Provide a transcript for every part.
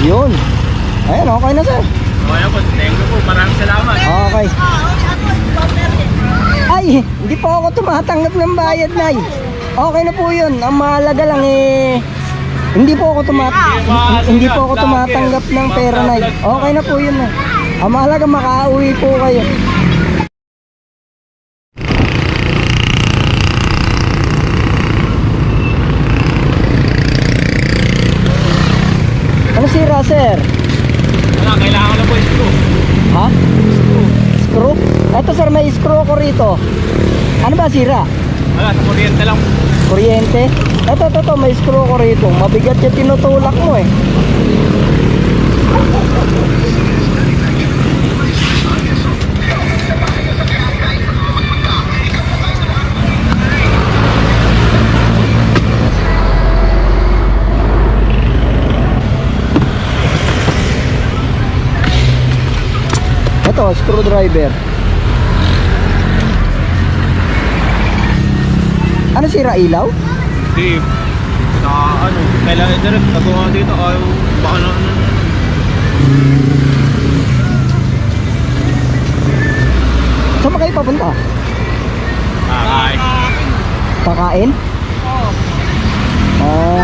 Yun. Ayan, okay na sir. Okay na po, thank you po. Maraming salamat. Okay. Ay, hindi po ako tumatanggap ng bayad, Nay. Okay na po yun. Ang mahalaga lang hindi po ako tumatanggap ng pera, Nay. Okay na po yun, Nay. Ang mahalaga makauwi po kayo. Ano sira, sir? Wala, kailangan ko na po screw. Ha? Screw? Eto sir, may screw ko rito. Ano ba sira? Wala, sa kuryente lang. Kuryente? Eto, may screw ko rito. Mabigat yung tinutulak mo eh. Ito, screwdriver. Ano sira, ilaw? Hindi. Kailangan direct. Tago dito. Ayaw. Baka na. Saan ba kayo papunta? Ay. Kakain? Oo.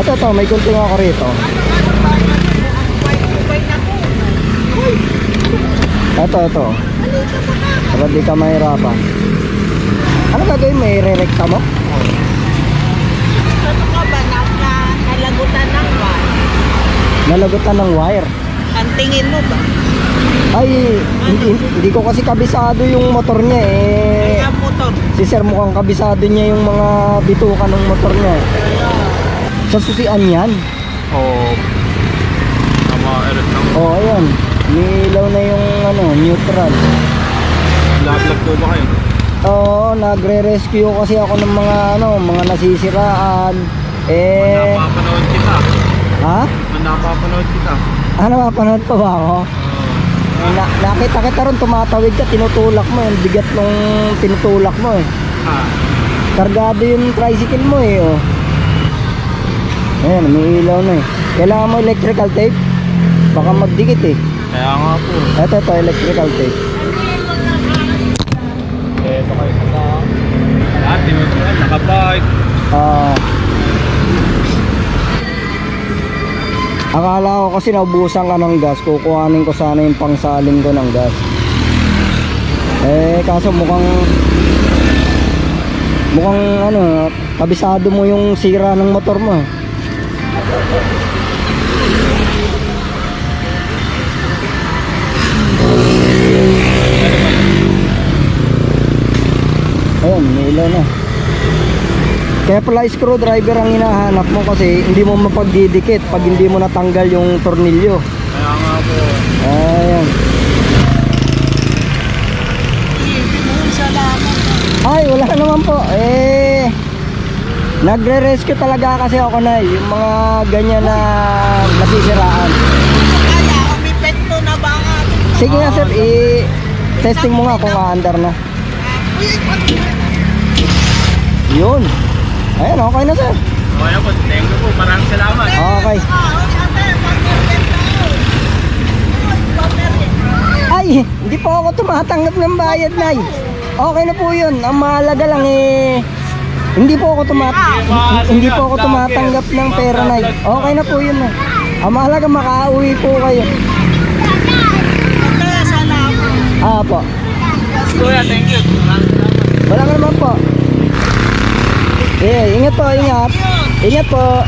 Ito, may kunting ako rito. Ito. Para di ka mahirapan. Ano gagawin mo? I-re-recta mo? Ano ka ba? Nalagutan ng wire. Nalagutan ng wire? Ang tingin mo ba? Ay, hindi ko kasi kabisado yung motor niya eh. Kaya motor. Si sir mukhang kabisado niya yung mga bituka ng motor niya eh. Sa susian yan? Oo. Tama, erot lang. Oo, ayan. Nilaw na yung neutral. Vlog po ba kayo? Oo, nagre-rescue kasi ako ng mga nasisiraan. Napapanood kita. Ha? Napapanood kita. Napapanood pa ba ako? Nakita kita ron, tumatawid ka, tinutulak mo, yung bigat nung tinutulak mo eh. Kargado yung tricycle mo eh, oh. Ayan, may ilaw na eh. Kailangan mo electrical tape? Baka magdikit eh. Kaya nga po. Ito, electrical tape. Ito kayo sa lahat, tinutulan, nakabike. Akala ko kasi naubusan ka ng gas, kukuhanin ko sana yung pangsaling ko ng gas. Kaso mukhang kabisado mo yung sira ng motor mo. Ayun, may ilaw na. Kaya pala screwdriver ang hinahanap mo kasi hindi mo mapagdidikit pag hindi mo natanggal yung tornilyo. Kaya nga po. Ayan. Ay, wala naman po. Nagre-rescue talaga kasi ako na yung mga ganyan na nasisiraan. Kaya umipekto na ba nga? Sige nga sir, testing mo nga kung aandar na. Yun. Ayan, okay na sir. Okay na po, thank you po. Maraming salamat. Okay. Ay, hindi po ako tumatanggap ng bayad, Nay. Okay na po yun. Ang mahalaga lang hindi po ako tumatanggap ng pera, Nay. Okay na po yun, Nay. Ang mahalaga makauwi po kayo. Kaya salamat. Po. Kuya, thank you. Maraming salamat. Wala ka naman po. Ingat po, ingat. Ingat po.